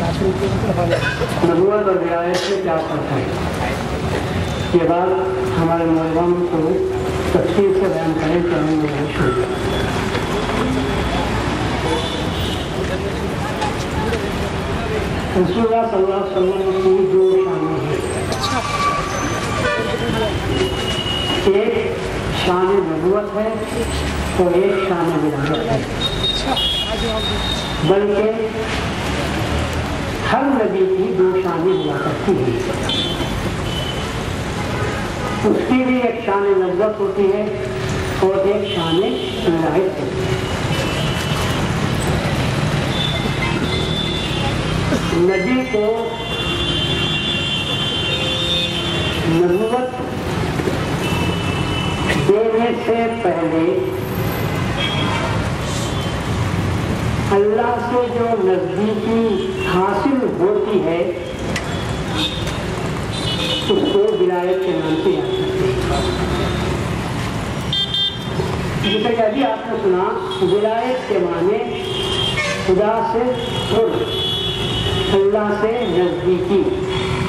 نبوت اور ولایت میں کیا فرق ہے؟ یہ بات ہمارے نوجوان کو تفصیل سے بیان کریں کہ ہم نے شروع رسول اللہ صلی اللہ علیہ وسلم کی دو شانیں ہیں. ایک شان نبوت ہے اور ایک شان ولایت ہے. بلکہ ہر نبی کی دو شانیں ہوا کرتی ہیں. اس کی بھی ایک شان نبوت ہوتی ہے اور ایک شان ولایت ہوتی ہے. نبی کو نبوت دینے سے پہلے اللہ سے جو نزدیکی حاصل ہوتی ہے اس کو ولایت کے نام سے یاد کرتے ہیں. جیسے کہ ابھی آپ نے سنا ولایت کے معنی خدا سے قرب، اللہ سے نزدیکی.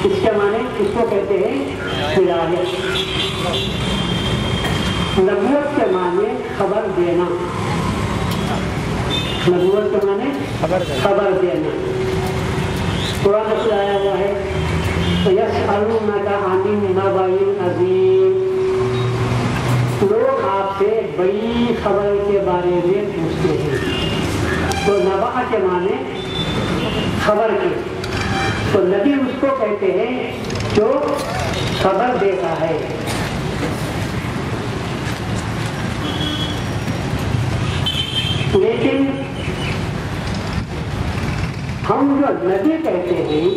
اس کے معنی اس کو کہتے ہیں ولایت. نبوت کے معنی خبر دینا. نبوت کے معنی خبر دینا. قرآن میں آیا ہوا ہے یسألونک عن النبأ العظیم. لوگ آپ سے بڑی خبر کے بارے میں پوچھتے ہیں. تو نبأ کے معنی خبر کے. تو نبی اس کو کہتے ہیں جو خبر دیتا ہے. لیکن ہم جو نبی کہتے ہیں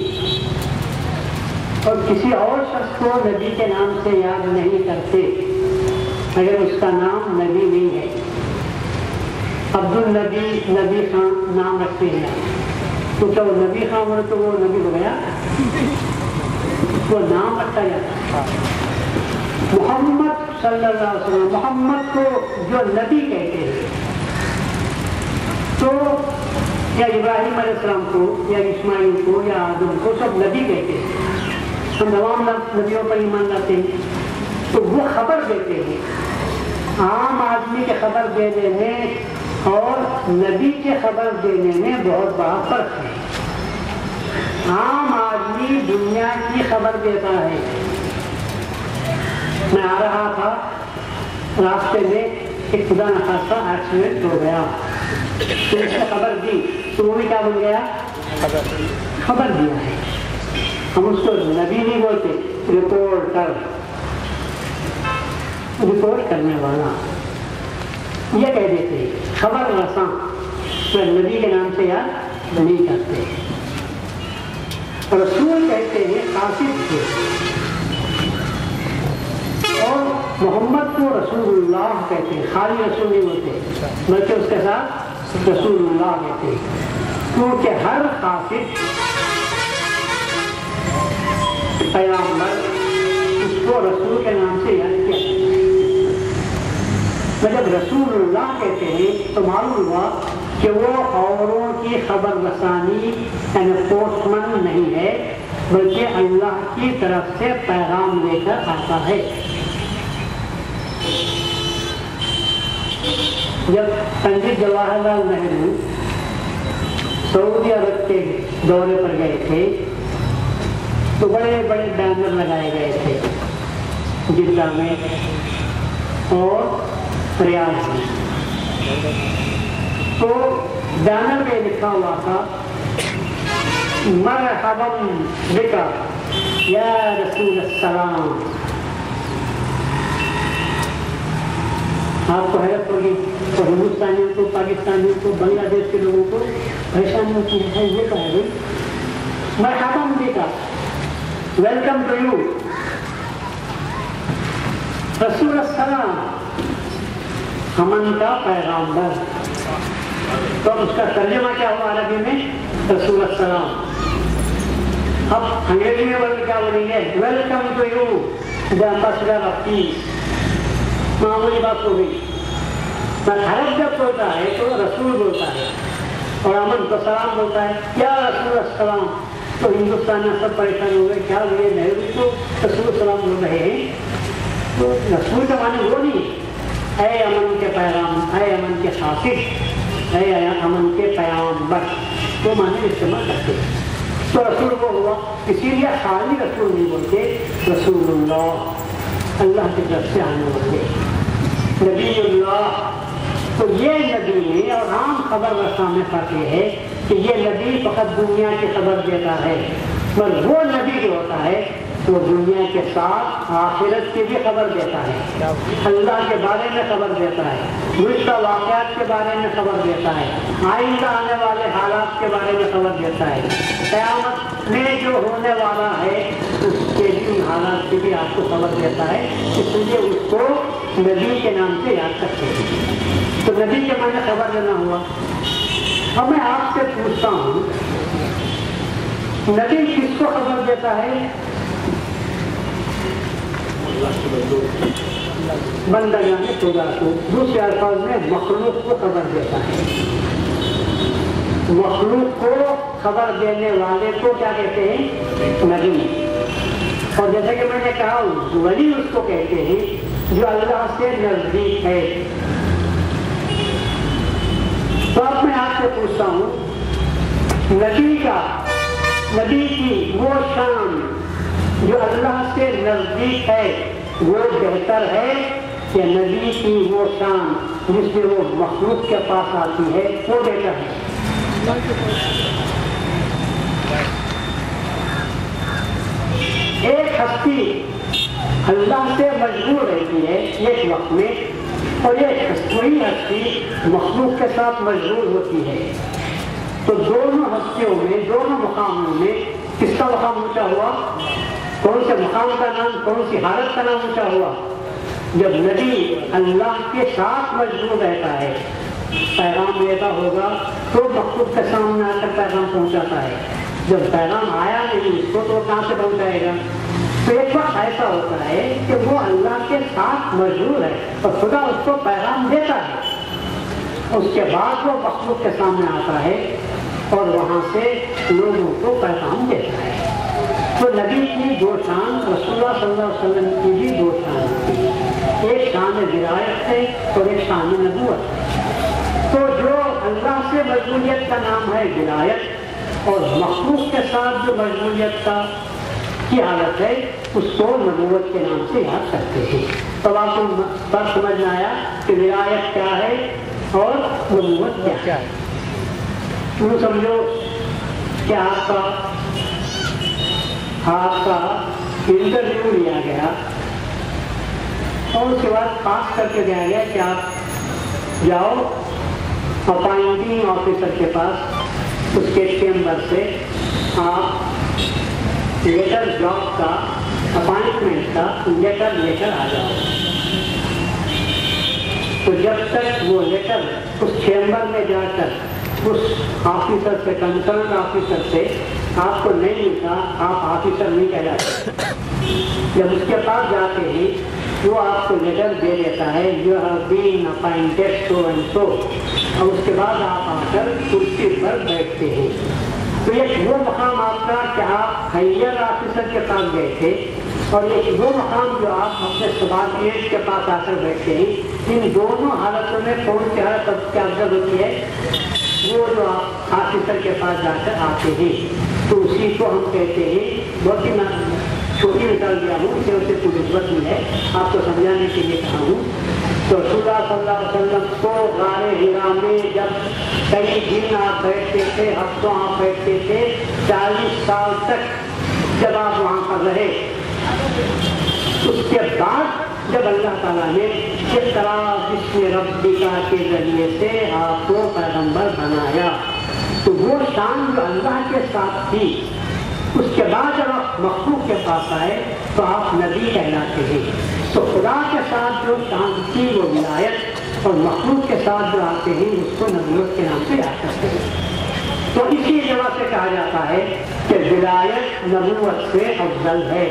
اور کسی اور شخص کو نبی کے نام سے یاد نہیں کرتے اگر اس کا نام نبی نہیں ہے. عبد النبی نبی خان نام رکھتے ہیں تو کیا وہ نبی خان ہو تو وہ نبی ہو گیا؟ وہ نام رکھا جاتا ہے. محمد صلی اللہ علیہ وسلم، محمد کو جو نبی کہتے ہیں تو یا ابراہیم علیہ السلام کو یا اسماعیل کو یا آدم کو سب نبی کہتے ہیں. ہم تمام نبیوں پر ایمان لاتے ہیں. تو وہ خبر دیتے ہیں. عام آدمی کے خبر دے دینے اور نبی کے خبر دینے میں بہت بڑا فرق ہے. عام آدمی دنیا کی خبر دیتا ہے. میں آ رہا تھا راستے میں ایک خدا نخواستہ ایکسیڈنٹ ہو گیا تو اس کو خبر دی تو وہ بھی کیا بن گیا؟ خبر دیا ہے. ہم اس کو نبی نہیں بولتے، رپورٹر، رپورٹ کرنے والا یہ کہہ دیتے ہیں. خبر رساں تو نبی کے نام سے یاد نہیں کرتے. رسول کہتے ہیں قاصد کو. اور محمد کو رسول اللہ کہتے ہیں. خالی رسول نہیں بولتے بلکہ اس کے ساتھ رسول اللہ کہتے ہیں. کیونکہ ہر قاصد پیغمبر اس کو رسول کے نام سے یاد کیا. جب رسول اللہ کہتے ہیں تو معلوم ہوا کہ وہ اوروں کی خبر رسانی پوسٹ مین نہیں ہے بلکہ اللہ کی طرف سے پیغام لے کر آتا ہے. جب پنڈت جواہر لال نہرو سعودی عرب کے دورے پر گئے تھے تو بڑے بڑے بینر لگائے گئے تھے جدہ میں اور ریاض میں. تو بینر میں لکھا ہوا تھا مرحبا بک یا رسول السلام. آپ کو حیرت ہوگی تو ہندوستانیوں کو، پاکستانیوں کو، بنگلہ دیش کے لوگوں کو پریشانی ہوتی ہے. یہ کہا ہے مرحبا بک، ویلکم ٹو یو رسول السلام، امن کا پیغامبر. تو اس کا ترجمہ کیا ہوا عربی میں؟ رسول السلام. اب انگریزی میں بولے کیا بولیں گے؟ Welcome to you the ambassador of peace. معمولی بات ہو گئی. عرب جب بولتا ہے تو رسول بولتا ہے. اور امن کو سلام بولتا ہے یا رسول السلام، تو ہندوستان میں سب پریشان ہو گئے، کیا یہ نہرو کو رسول السلام بول رہے ہیں؟ تو رسول کا معنی وہ نہیں، اے امن کے پیغام، اے امن کے خاطر، اے امن کے پیغامبر، وہ معنی استعمال کرتے ہیں۔ تو رسول وہ ہوا، اسی لیے خالی رسول نہیں بولتے، رسول اللہ، اللہ کی طرف سے آنے والے، نبی اللہ۔ تو یہ نبی ہے، اور عام خبر رساں میں فرق یہ ہے کہ یہ نبی فقط دنیا کی خبر دیتا ہے، مگر وہ نبی جو ہوتا ہے وہ دنیا کے ساتھ آخرت کی بھی خبر دیتا ہے، اللہ کے بارے میں خبر دیتا ہے، گزشتہ واقعات کے بارے میں خبر دیتا ہے، آئندہ آنے والے حالات کے بارے میں خبر دیتا ہے، قیامت میں جو ہونے والا ہے اس کے بھی حالات کی بھی آپ کو خبر دیتا ہے، اس لیے اس کو نبی کے نام سے یاد کرتے ہیں۔ تو نبی کے معنی خبر دینا ہوا۔ اب میں آپ سے پوچھتا ہوں، نبی کس کو خبر دیتا ہے؟ بندگان خدا کو، دوسرے الفاظ میں مخلوق کو خبر دیتا ہے۔ مخلوق کو خبر دینے والے کو کیا کہتے ہیں؟ نبی۔ اور جیسے کہ میں نے کہا ولی اس کو کہتے ہیں جو اللہ سے نزدیک ہے۔ تو اب میں آپ سے پوچھتا ہوں، نبی کی وہ شان جو اللہ سے نزدیک ہے وہ بہتر ہے یا نبی کی وہ شان جس میں وہ مخلوق کے پاس آتی ہے وہ بہتر ہے؟ ایک ہستی اللہ سے مجبور رہتی ہے ایک وقت میں، اور وہی ہستی مخلوق کے ساتھ مجبور ہوتی ہے۔ تو دونوں ہستیوں میں، دونوں مقاموں میں کس کا مقام اونچا ہوا؟ کون سے مقام کا نام، کون سی حالت کا نام اونچا ہوا؟ جب نبی اللہ کے ساتھ مجبور رہتا ہے، پیغام دیتا ہوگا تو مخلوق کے سامنے آ کر پیغام پہنچاتا ہے، جب پیغام آیا نہیں اس کو تو کہاں سے پہنچائے گا؟ تو ایک وقت ایسا ہوتا ہے کہ وہ اللہ کے ساتھ مجبور ہے اور خدا اس کو پیغام دیتا ہے، اس کے بعد وہ مخلوق کے سامنے آتا ہے اور وہاں سے لوگوں کو پیغام دیتا ہے۔ تو نبی کی دو شان، رسول اللہ صلی اللہ علیہ وسلم کی بھی دو شان ہوتی ہے، ایک شان ولایت ہے اور ایک شان نبوت ہے۔ تو جو اللہ سے مشغولیت کا نام ہے ولایت، اور مخلوق کے ساتھ جو مشغولیت کی حالت ہے اس کو نبوت کے نام سے یاد کرتے ہیں۔ تو آپ کو بات سمجھ میں آیا کہ ولایت کیا ہے اور نبوت کیا ہے؟ یوں سمجھو کہ آپ کا انٹرویو لیا گیا اور اس کے بعد پاس کر کے دیا گیا کہ آپ جاؤ اپائنٹنگ آفیسر کے پاس، اس کے چیمبر سے آپ لیٹر جاب کا، اپائنٹمنٹ کا لیٹر لے کر آ جاؤ۔ تو جب تک وہ لیٹر اس چیمبر میں جا کر اس آفیسر سے، کنسرن آفیسر سے آپ کو نہیں ملتا، آپ آفیسر نہیں کہلاتے۔ جب اس کے پاس جاتے ہی وہ آپ کو لیٹر دے دیتا ہے you have been appointed so and so, اور اس کے بعد آپ آ کر کرسی پر بیٹھتے ہیں۔ تو ایک وہ مقام آپ کا کہ آپ ہائیر آفیسر کے پاس گئے تھے، اور ایک وہ مقام جو آپ اپنے سبارڈینیٹ کے پاس آ کر بیٹھتے ہیں۔ ان دونوں حالتوں میں کون سی حالت کیا افضل ہوتی ہے؟ وہ جو آپ آفیسر کے پاس جا کر آتے ہیں، تو اسی کو ہم کہتے ہیں، بہت ہی میں چھوٹی مثال دیا ہوں، اسے کوئی نسبت نہیں ہے، آپ کو سمجھانے کے لیے کہا ہوں۔ تو رسول اللہ صلی اللہ علیہ وسلم کو غار حرا میں جب کئی دن آپ بیٹھتے تھے، ہفتوں آپ بیٹھتے تھے، 40 سال تک جب آپ وہاں پر رہے، اس کے بعد جب اللہ تعالیٰ نے اقرا بسم ربک کے ذریعے سے آپ کو پیغمبر بنایا، تو وہ شان جو اللہ کے ساتھ تھی، اس کے بعد جب آپ مخلوق کے پاس آئے تو آپ نبی کہلاتے ہیں۔ تو خدا کے ساتھ جو شان تھی وہ ولایت، اور مخلوق کے ساتھ جو آتے ہیں اس کو نبوت کے نام سے یاد کرتے ہیں۔ تو اسی جگہ سے کہا جاتا ہے کہ ولایت نبوت سے افضل ہے،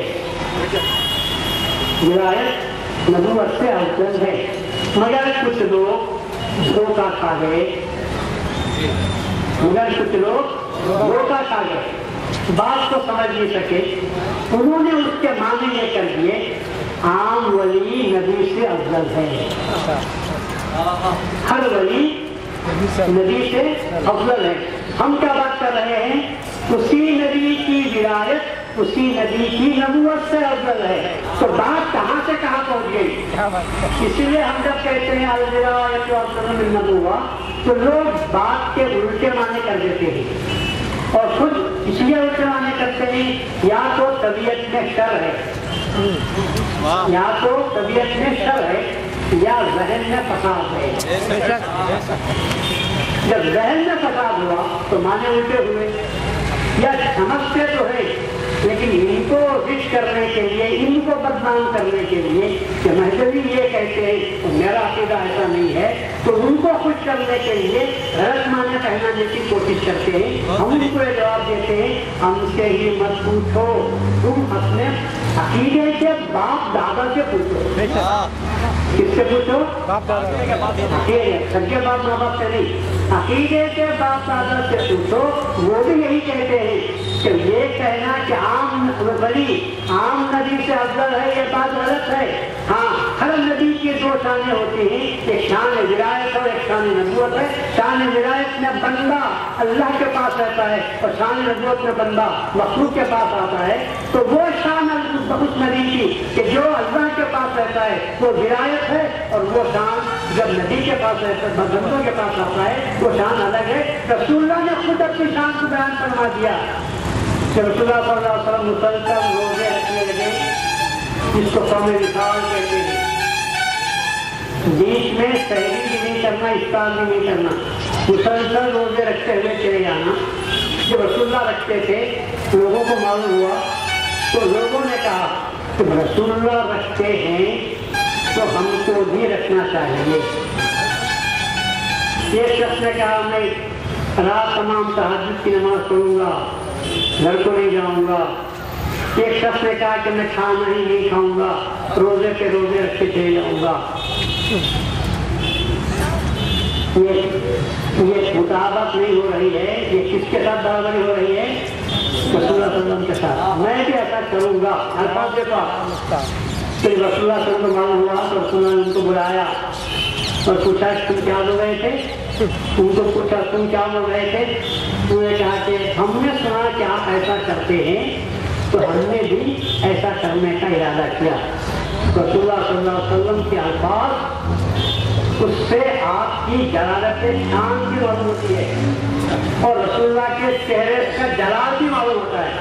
ولایت نبوت سے افضل ہے۔ مگر کچھ لوگ دھوکہ کھا گئے، مگر کچھ لوگ دھوکہ کھا گئے، بات کو سمجھ نہیں سکے، انہوں نے اس کے معنی یہ کر دیے عام ولی نبی سے افضل ہے، ہر ولی نبی سے افضل ہے۔ ہم کیا بات کر رہے ہیں؟ اسی نبی کی ولایت اسی نبی کی نبوت سے افضل ہے، تو بات کہاں سے کہاں پہنچ گئی؟ اسی لیے ہم جب کہتے ہیں الولایۃ افضل من النبوہ تو لوگ بات کے الٹے معنی کر دیتے ہیں، اور خود اس لیے الٹے معنی کرتے ہیں یا تو طبیعت میں شر ہے، یا تو طبیعت میں شر ہے یا ذہن میں فساد ہے۔ جب ذہن میں فساد ہوا تو معنی الٹے ہوئے، یا سمجھتے تو ہے لیکن ان کو رچ کرنے کے لیے، ان کو بدنام کرنے کے لیے کہ مہذبی یہ کہتے ہیں تو میرا عقیدہ ایسا نہیں ہے، تو ان کو خوش کرنے کے لیے غلط معنی پہنانے کی کوشش کرتے ہیں۔ ہم ان کو یہ جواب دیتے ہیں ہم سے ہی مت پوچھو، تم اپنے عقیدے کے باپ دادا سے پوچھو۔ کس سے پوچھو؟ سب کے باپ ماں باپ سے نہیں، عقیدے کے باپ دادا سے پوچھو۔ وہ بھی یہی کہتے ہیں کہ یہ کہنا کہ عام ولی عام نبی سے افضل ہے یہ بات غلط ہے۔ ہاں، ہر نبی کی دو شانیں ہوتی ہیں، ایک شان ولایت اور ایک شان نبوت ہے۔ شان ولایت میں بندہ اللہ کے پاس رہتا ہے اور شان نبوت میں بندہ مخلوق کے پاس آتا ہے، تو وہ شان اس نبی کی کہ جو اللہ کے پاس رہتا ہے وہ ولایت ہے، اور وہ شان جب نبی کے پاس رہتا ہے بندوں کے پاس آتا ہے وہ شان الگ ہے۔ رسول اللہ نے خود اپنی شان کو بیان فرما دیا کہ رسول اللہ صلی اللہ علیہ وسلم مسلسل روزے رکھنے لگے، جس کو صوم وصال کہتے ہیں، بیچ میں سحری بھی نہیں کرنا، افطار بھی نہیں کرنا، مسلسل روزے رکھتے ہوئے چلے جانا۔ جب رسول اللہ رکھتے تھے لوگوں کو معلوم ہوا تو لوگوں نے کہا کہ رسول اللہ رکھتے ہیں تو ہم کو بھی رکھنا چاہیے۔ ایک شخص نے کہا میں رات تمام تہجد کی نماز پڑھوں گا، گھر کو نہیں جاؤں گا۔ ایک شخص نے کہا کہ میں کھانا ہی نہیں کھاؤں گا، روزے پہ روزے رکھ کے چلے جاؤں گا۔ یہ مطابقت نہیں ہو رہی ہے، یہ کس کے ساتھ برابری ہو رہی ہے؟ رسول اللہ صلی اللہ علیہ وسلم کے ساتھ۔ میں بھی ایسا کروں گا، الفاظ کے پاس۔ پھر رسول اللہ صلی اللہ علیہ وسلم کو معلوم ہوا تو رسول اللہ نے ان کو بلایا اور پوچھا تم کیا بول رہے تھے؟ ان کو پوچھا تم کیا بول رہے تھے؟ انہوں نے کہا کہ ہم نے سنا کہ آپ ایسا کرتے ہیں تو ہم نے بھی ایسا کرنے کا ارادہ کیا۔ رسول اللہ صلی اللہ علیہ وسلم کے الفاظ، اس سے آپ کی جلالت شان بھی معلوم ہوتی ہے اور رسول اللہ کے چہرے کا جلال بھی معلوم ہوتا ہے۔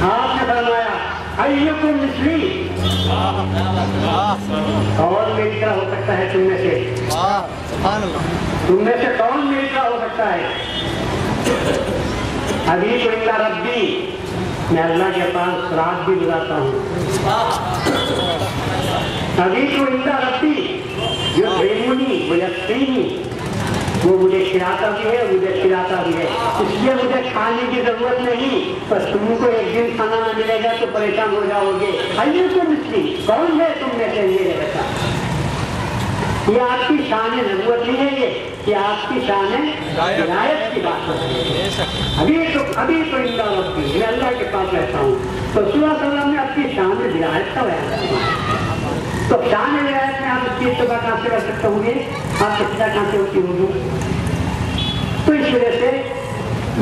آپ نے فرمایا ایکم مثلی، کون میری طرح ہو سکتا ہے تم میں سے؟ تم میں سے کون میری طرح ہو سکتا ہے؟ ابھی تو اللہ ربی، میں اللہ کے پاس رات بھی گزارتا ہوں۔ ابھی تو اللہ ربی جو بیمونی ویسینی، وہ مجھے کھلاتا بھی ہے مجھے کھلاتا بھی ہے، اس لیے مجھے کھانے کی ضرورت نہیں، پر تم کو ایک دن کھانا نہ ملے گا تو پریشان ہو جاؤ گے۔ ایکم مثلی، کون ہے تم میں سے یہ رہتا؟ یہ آپ کی شان نبوت نہیں ہے، یہ آپ کی شان ولایت کی بات ہے۔ ابھی تو اللہ ربی، میں اللہ کے پاس رہتا ہوں۔ تو رسول اللہ صلی اللہ علیہ وسلم نے اپنی شان ولایت کا بیان کیا۔ تو شان ولایت میں آپ اس کی اتباع کہاں سے کر سکتے ہوں گے؟ آپ اتباع کہاں سے ہوتی ہوگی؟ تو اس وجہ سے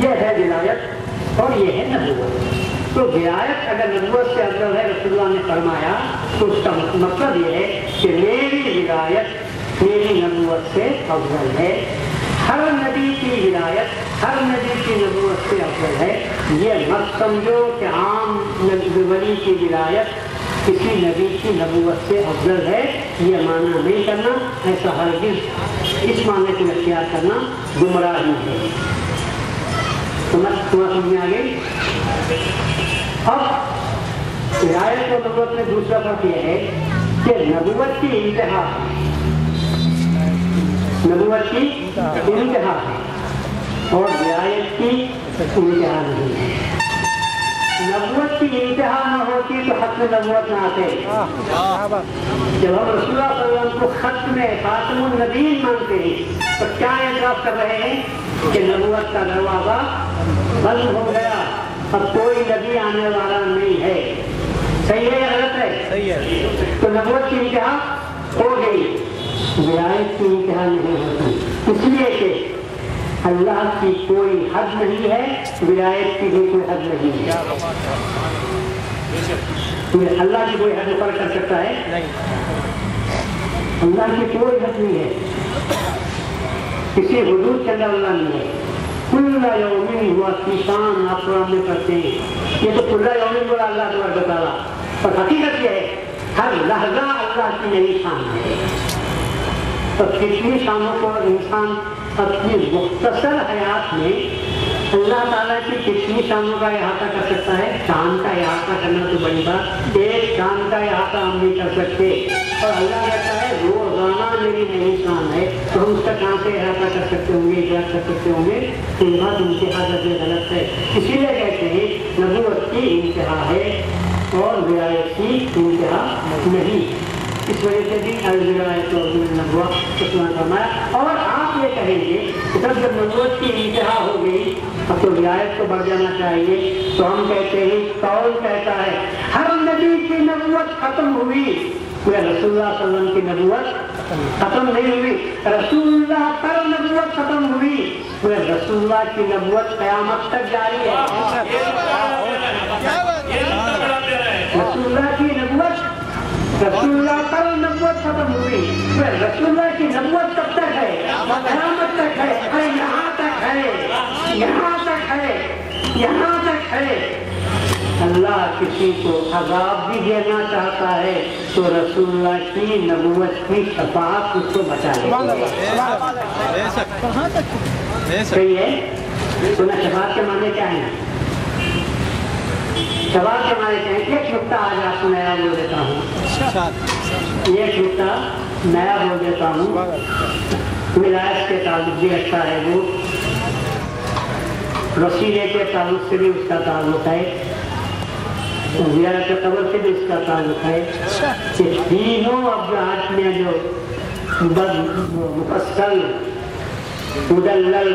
یہ ہے ولایت اور یہ ہے نبوت۔ تو ولایت اگر نبوت سے افضل ہے، رسول اللہ نے فرمایا، تو اس کا مطلب یہ ہے کہ میری ولایت میری نبوت سے افضل ہے۔ ہر نبی کی ولایت ہر نبی کی نبوت سے افضل ہے۔ یہ مت سمجھو کہ عام ولی کی ولایت کسی نبی کی نبوت سے افضل ہے، یہ معنی نہیں کرنا، ایسا ہرگز اس معنی کو اختیار کرنا گمراہی ہے۔ سمجھ میں آ گئی؟ اب ولایت اور نبوت میں دوسرا فرق یہ ہے کہ نبوت کی انتہا ہے اور ولایت کی انتہا نہیں ہے۔ نبوت کی کی انتہا نہ ہوتی تو ختم نبوت نہ آتے. جب ہم رسول اللہ صلی اللہ علیہ وسلم کو ختم خاتم النبیین مانتے ہیں تو کیا اعتراف کر رہے ہیں کہ نبوت کا دروازہ بند ہو گیا, اب کوئی نبی آنے والا نہیں ہے. صحیح ہے یا غلط ہے؟ صحیح ہے. تو نبوت کی انتہا ہو گئی, ولایت کی انتہا نہیں ہوتی, اس لیے کہ اللہ کی کوئی حد نہیں ہے, ولایت کی بھی کوئی حد نہیں ہے. اللہ کی کوئی حد مقرر کر سکتا ہے؟ اللہ کی کوئی حد نہیں ہے, کسی حدود کے اندر اللہ نہیں ہے. کل یومن ہوا کسان آپ قرآن میں پڑھتے ہیں, یہ تو کل یومن بولا اللہ تبارک و تعالیٰ, اور حقیقت یہ ہے ہر لحظہ اللہ کی نئی شان ہے. تو کتنی شانوں کو انسان اپنی مختصر حیات میں اللہ تعالیٰ کی کتنی شانوں کا احاطہ کر سکتا ہے. چاند کا احاطہ کرنا تو بڑی بات, ایک چاند کا احاطہ ہم نہیں کر سکتے, اور اللہ کہتا ہے روزانہ میری نئی شان ہے, تو ہم اس کا کہاں سے احاطہ کر سکتے ہوں گے, اجازت کر سکتے ہوں گے. تو یہ بات انتہا کرنے غلط ہے. اسی لیے کہتے ہیں نبوت کی انتہا ہے اور ولایت کی انتہا نہیں. اس وجہ سے بھی الولایت والنبوۃ اسلام فرمایا. اور آپ یہ کہیں گے کہ جب نبوت کی انتہا ہو گئی اب تو ولایت کو بڑھ جانا چاہیے, تو ہم کہتے ہیں قول کہتا ہے ہر نبی کی نبوت ختم ہوئی, رسول اللہ صلی اللہ علیہ وسلم کی نبوت ختم نہیں ہوئی. رسول اللہ پر نبوت ختم ہوئی, رسول اللہ کی نبوت قیامت تک جاری ہے. رسول اللہ کی نبوت, رسول اللہ پر نبوت ختم ہوئی, رسول اللہ کی نبوت کب تک ہے؟ قیامت تک ہے. ارے یہاں تک ہے, یہاں تک ہے, یہاں تک ہے. اللہ کسی کو عذاب بھی دینا چاہتا ہے تو رسول اللہ کی نبوت کی شفاعت اس کو بچا لے. صحیح ہے. سنا شفاعت کے معنی کیا ہے؟ شفاعت کے معنی کیا ہے؟ ایک نقطہ آج آپ کو نیا بول دیتا ہوں, ایک نقطہ نیا بول دیتا ہوں. ولایت کے تعلق بھی اچھا ہے, وہ وسیلے کے تعلق سے بھی اس کا تعلق ہے, زیارت قبر سے بھی اس کا تعلق ہے. کہ تینوں ابجات میں جو مفصل مدلل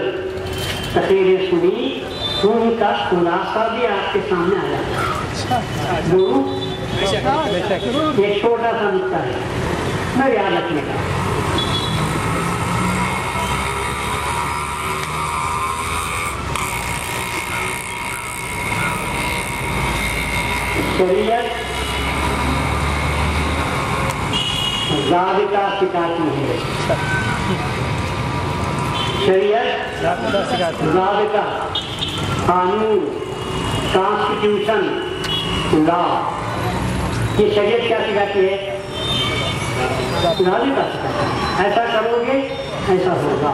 تقریریں سنی ان کا خلاصہ بھی آپ کے سامنے آیا. ایک چھوٹا سا نقطہ ہے میں یاد رکھنے کا. شریعت ضابطہ سکھاتی ہے. شریعت ضابطہ, قانون, کانسٹیٹیوشن, لا, یہ شریعت کیا سکھاتی ہے؟ ضابطہ سکھاتی ہے. ایسا کرو گے ایسا ہوگا,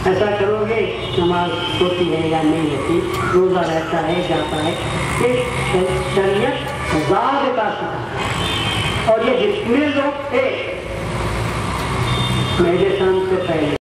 ایسا کرو گے نماز ہوتی ہے یا نہیں ہوتی, روزہ رہتا ہے جاتا ہے. شریعت ضابطہ سکھاتا ہے. اور یہ جتنے لوگ تھے میرے شان سے پہلے